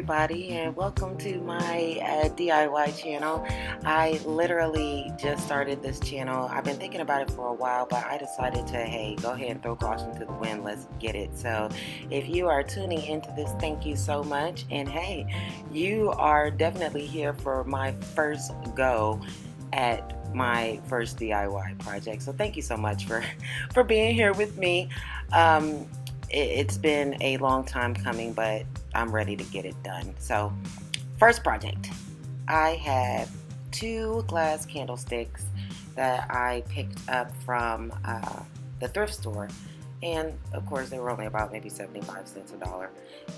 everybody, and welcome to my DIY channel. I literally just started this channel. I've been thinking about it for a while, but I decided to, hey, go ahead and throw caution to the wind. Let's get it. So if you are tuning into this, thank you so much. And hey, you are definitely here for my first go at my first DIY project. So thank you so much for being here with me. It's been a long time coming, but I'm ready to get it done. So, first project. I have 2 glass candlesticks that I picked up from the thrift store. And of course, they were only about maybe 75 cents a dollar.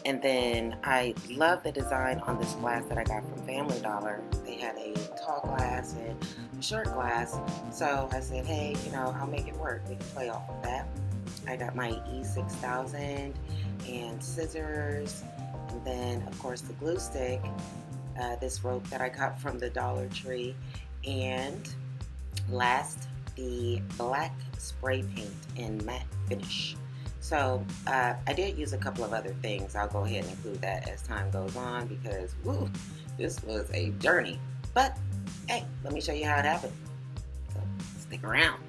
And then I love the design on this glass that I got from Family Dollar. They had a tall glass and a short glass. So I said, hey, I'll make it work. We can play off of that. I got my E6000 and scissors, and then of course the glue stick, this rope that I got from the Dollar Tree, and last the black spray paint in matte finish. So I did use a couple of other things. I'll go ahead and include that as time goes on because woo, this was a journey. But hey, let me show you how it happened. So stick around.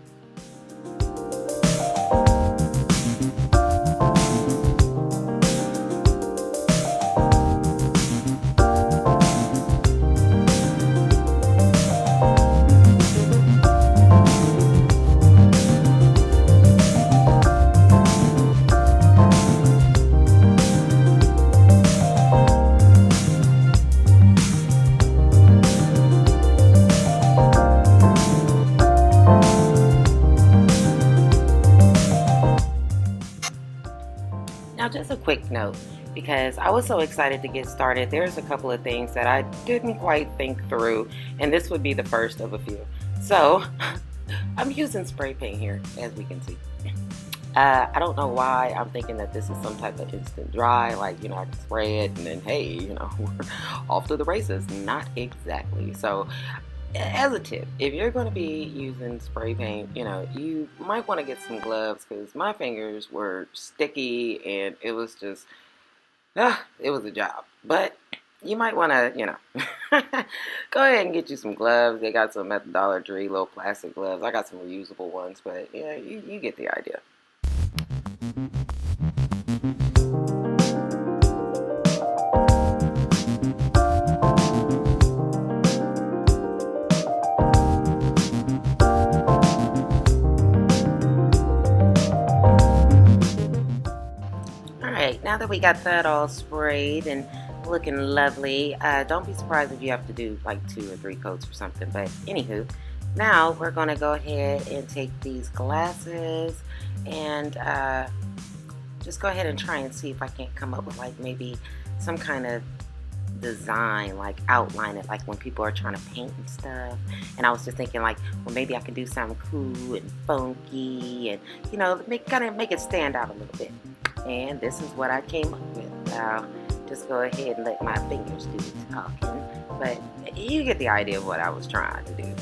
Now, just a quick note, because I was so excited to get started, there's a couple of things that I didn't quite think through, and this would be the first of a few. So, I'm using spray paint here, as we can see. I don't know why I'm thinking that this is some type of instant dry, like, I can spray it and then, hey, we're off to the races. Not exactly. So, as a tip, if you're going to be using spray paint, you might want to get some gloves because my fingers were sticky and it was just, it was a job. But you might want to, go ahead and get you some gloves. They got some at the Dollar Tree, little plastic gloves. I got some reusable ones, but yeah, you get the idea. Now that we got that all sprayed and looking lovely, don't be surprised if you have to do like 2 or 3 coats or something, but anywho, now we're going to go ahead and take these glasses and just go ahead and try and see if I can't come up with like maybe some kind of design, like outline it, like when people are trying to paint and stuff. And I was just thinking like, well, maybe I could do something cool and funky and make it stand out a little bit. And this is what I came up with. I'll just go ahead and let my fingers do the talking, but you get the idea of what I was trying to do.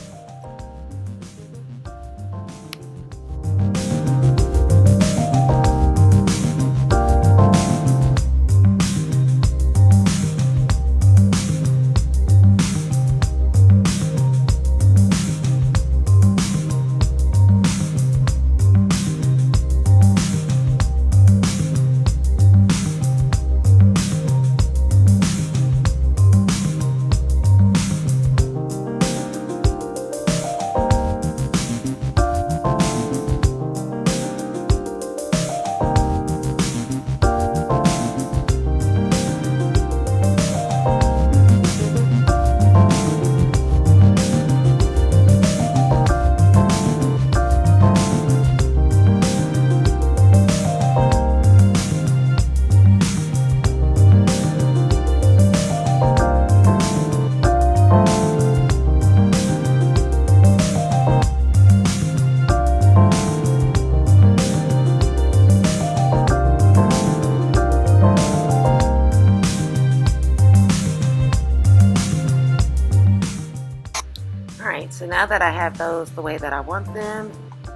So now that I have those the way that I want them,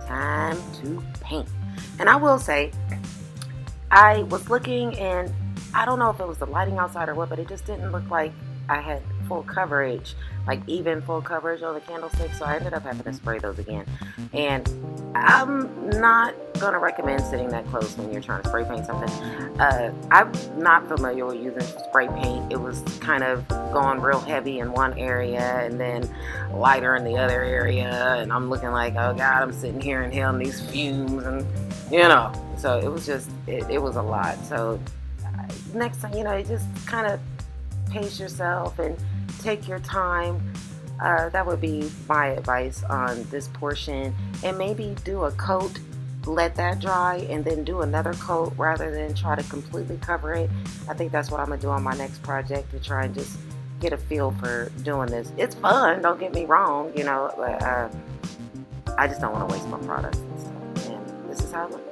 time to paint. And I will say, I was looking and I don't know if it was the lighting outside or what, but it just didn't look like I had full coverage, like even full coverage on the candlestick. So I ended up having to spray those again. And I'm not going to recommend sitting that close when you're trying to spray paint something. I'm not familiar with using spray paint. It was kind of going real heavy in one area and then lighter in the other area. And I'm looking like, oh God, I'm sitting here inhaling these fumes and, so it was just, it was a lot. So next time, you just kind of pace yourself and take your time. That would be my advice on this portion. And maybe do a coat, let that dry, and then do another coat rather than try to completely cover it. I think that's what I'm going to do on my next project, to try and just get a feel for doing this. It's fun, don't get me wrong, but I just don't want to waste my products and stuff. And this is how it looks.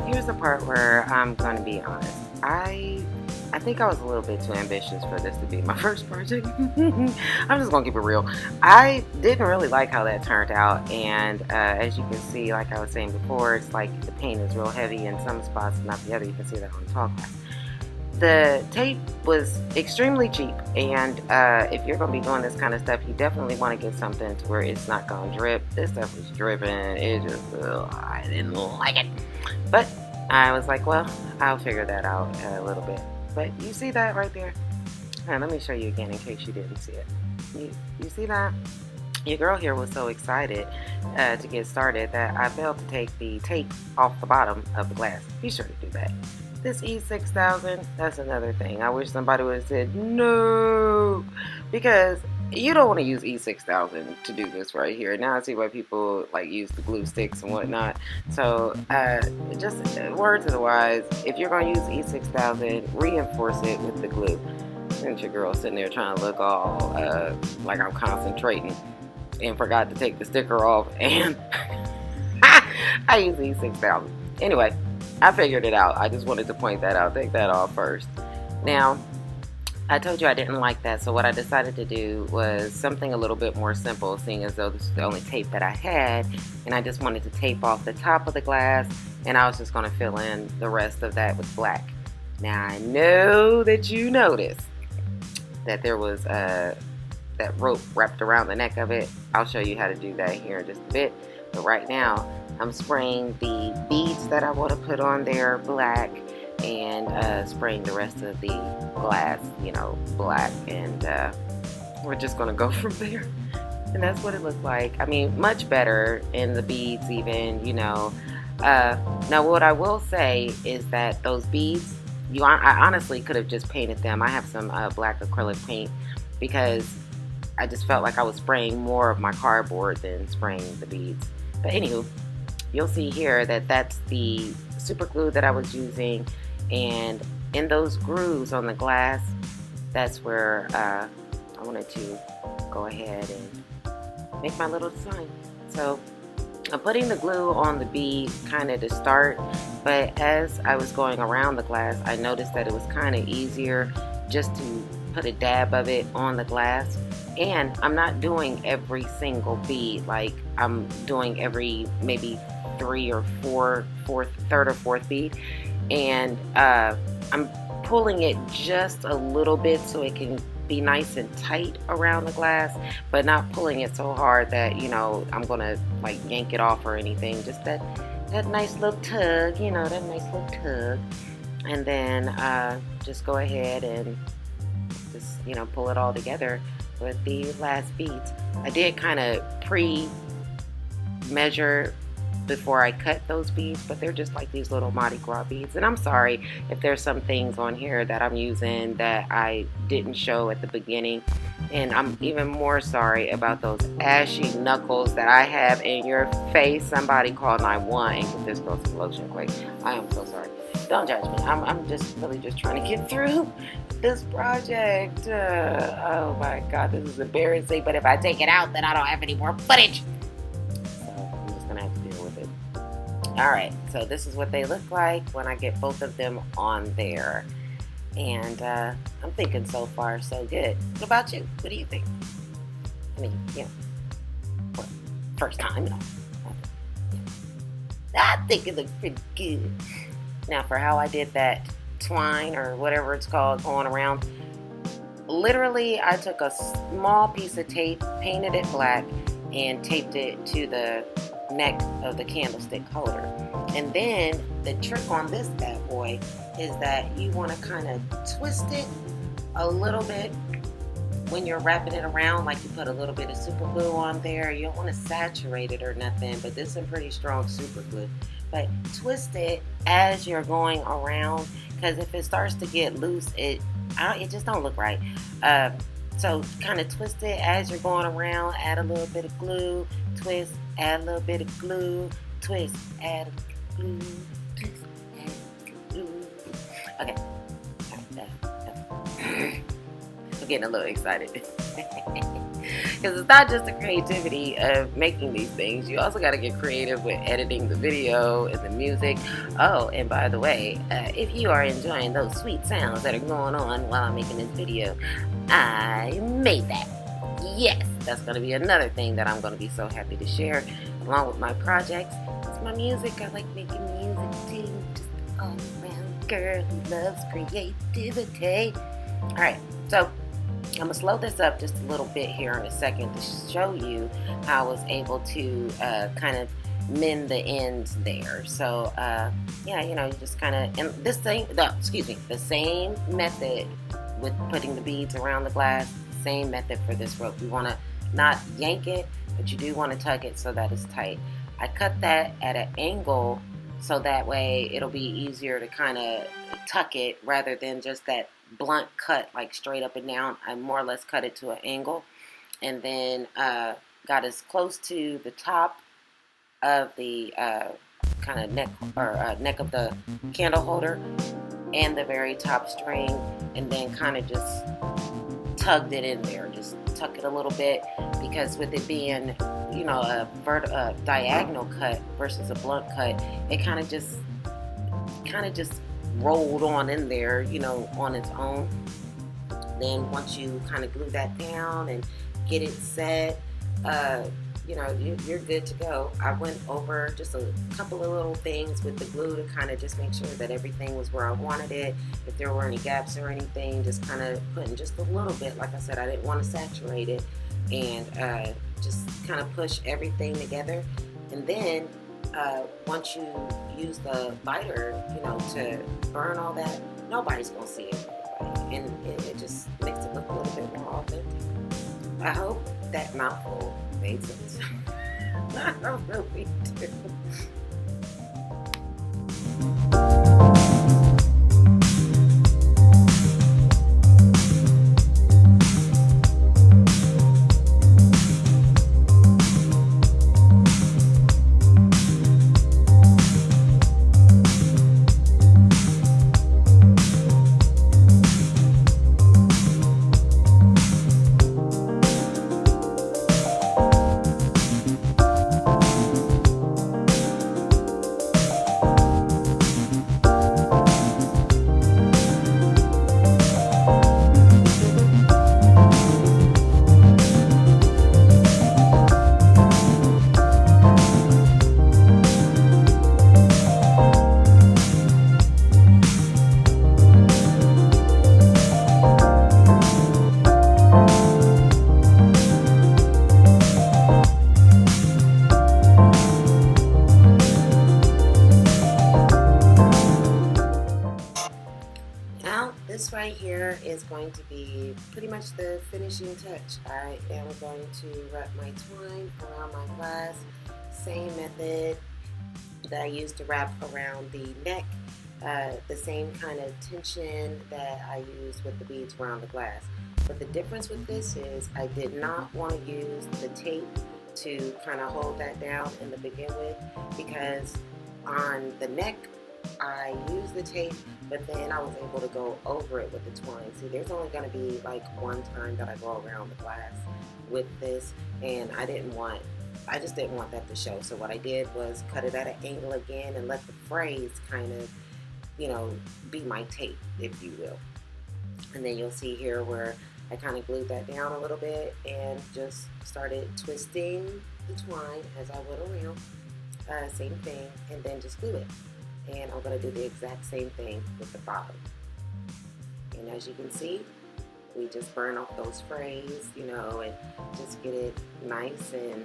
Here's the part where I'm going to be honest. I think I was a little bit too ambitious for this to be my first project. I'm just going to keep it real. I didn't really like how that turned out, and as you can see, like I was saying before, it's like the paint is real heavy in some spots, not the other. You can see that on the tall glass. The tape was extremely cheap, and if you're going to be doing this kind of stuff, you definitely want to get something to where it's not going to drip. This stuff was dripping. It just, I didn't like it. But I was like, well, I'll figure that out a little bit. But you see that right there? Let me show you again in case you didn't see it. You see that? Your girl here was so excited to get started that I failed to take the tape off the bottom of the glass. Be sure to do that. This E6000, that's another thing. I wish somebody would have said no, because you don't want to use E6000 to do this right here. Now I see why people like use the glue sticks and whatnot. So just word to the wise, if you're going to use E6000, reinforce it with the glue. Since your girl sitting there trying to look all like I'm concentrating and forgot to take the sticker off, and I use E6000. Anyway, I figured it out. I just wanted to point that out. Take that off first. Now, I told you I didn't like that, so what I decided to do was something a little bit more simple, seeing as though this is the only tape that I had, and I just wanted to tape off the top of the glass, and I was just going to fill in the rest of that with black. Now, I know that you noticed that there was that rope wrapped around the neck of it. I'll show you how to do that here in just a bit, but right now, I'm spraying the beads that I want to put on there black, and spraying the rest of the glass, black, and we're just going to go from there. And that's what it looked like. I mean, much better in the beads even, Now, what I will say is that those beads, I honestly could have just painted them. I have some black acrylic paint because I just felt like I was spraying more of my cardboard than spraying the beads. But anywho, you'll see here that that's the super glue that I was using, and in those grooves on the glass, that's where I wanted to go ahead and make my little design. So I'm putting the glue on the bead kind of to start, but as I was going around the glass, I noticed that it was kind of easier just to put a dab of it on the glass. And I'm not doing every single bead, like I'm doing every maybe third or fourth bead, and I'm pulling it just a little bit so it can be nice and tight around the glass, but not pulling it so hard that I'm gonna like yank it off or anything. Just that nice little tug, that nice little tug, and then just go ahead and just pull it all together with the last beads. I did kind of pre-measure before I cut those beads, but they're just like these little Mardi Gras beads. And I'm sorry if there's some things on here that I'm using that I didn't show at the beginning. And I'm even more sorry about those ashy knuckles that I have in your face. Somebody call 911 and get this girl some lotion quick. I am so sorry. Don't judge me. I'm just really just trying to get through this project. Oh my God, this is embarrassing. But if I take it out, then I don't have any more footage. So I'm just gonna have to deal with it. All right, so this is what they look like when I get both of them on there. And I'm thinking so far so good. What about you? What do you think? I mean, well, first time, I think it looks pretty good. Now for how I did that twine or whatever it's called going around, literally I took a small piece of tape, painted it black, and taped it to the neck of the candlestick holder. And then the trick on this bad boy is that you want to kind of twist it a little bit when you're wrapping it around, like you put a little bit of super glue on there. You don't want to saturate it or nothing, but this is some pretty strong super glue. But twist it as you're going around, because if it starts to get loose, it just don't look right. So kind of twist it as you're going around, add a little bit of glue, twist, add a little bit of glue, twist, add glue, twist, add glue. Okay. I'm getting a little excited. Because it's not just the creativity of making these things. You also got to get creative with editing the video and the music. Oh, and by the way, if you are enjoying those sweet sounds that are going on while I'm making this video, I made that. Yes, that's going to be another thing that I'm going to be so happy to share along with my projects. It's my music. I like making music too. Just an all-around girl who loves creativity. All right, so I'm going to slow this up just a little bit here in a second to show you how I was able to kind of mend the ends there. So, you just kind of, and this thing, the same method with putting the beads around the glass, same method for this rope. You want to not yank it, but you do want to tug it so that it's tight. I cut that at an angle so that way it'll be easier to kind of tuck it rather than just that blunt cut like straight up and down. I more or less cut it to an angle, and then got as close to the top of the kind of neck of the candle holder and the very top string, and then kind of just tugged it in there. Just tuck it a little bit, because with it being a diagonal cut versus a blunt cut, it kind of just rolled on in there, on its own. Then once you kind of glue that down and get it set, you're good to go. I went over just a couple of little things with the glue to kind of just make sure that everything was where I wanted it. If there were any gaps or anything, just kind of putting just a little bit. Like I said, I didn't want to saturate it, and just kind of push everything together. And then once you use the lighter, to burn all that, nobody's gonna see it right away, and it just makes it look a little bit more authentic. I hope that mouthful made sense. I really do. This right here is going to be pretty much the finishing touch. I am going to wrap my twine around my glass. Same method, that I used to wrap around the neck, the same kind of tension that I used with the beads around the glass. But the difference with this is I did not want to use the tape to kind of hold that down in the begin with, because on the neck I used the tape, but then I was able to go over it with the twine. See, there's only going to be like one time that I go around the glass with this, and I just didn't want that to show. So what I did was cut it at an angle again and let the phrase kind of, be my tape, if you will. And then you'll see here where I kind of glued that down a little bit and just started twisting the twine as I went around. Same thing, and then just glue it. And I'm going to do the exact same thing with the bottom. And as you can see, we just burn off those frays, and just get it nice and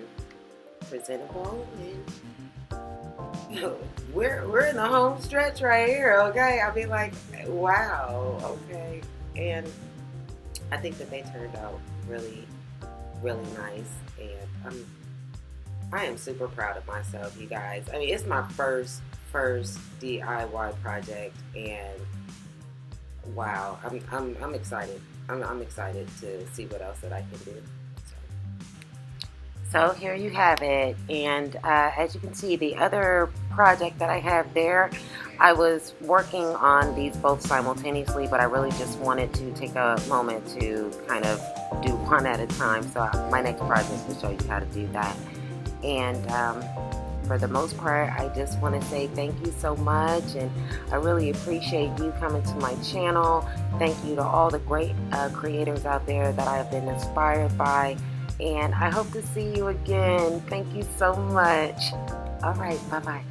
presentable. And we're in the home stretch right here, okay? I'll be like, wow, okay. And I think that they turned out really, really nice. And I am super proud of myself, you guys. I mean, it's my first DIY project, and wow, I'm excited. I'm excited to see what else that I can do. So here you have it, and as you can see, the other project that I have there, I was working on these both simultaneously, but I really just wanted to take a moment to kind of do one at a time. So my next project will show you how to do that. And for the most part, I just want to say thank you so much, and I really appreciate you coming to my channel. Thank you to all the great creators out there that I have been inspired by, and I hope to see you again. Thank you so much. All right, bye-bye.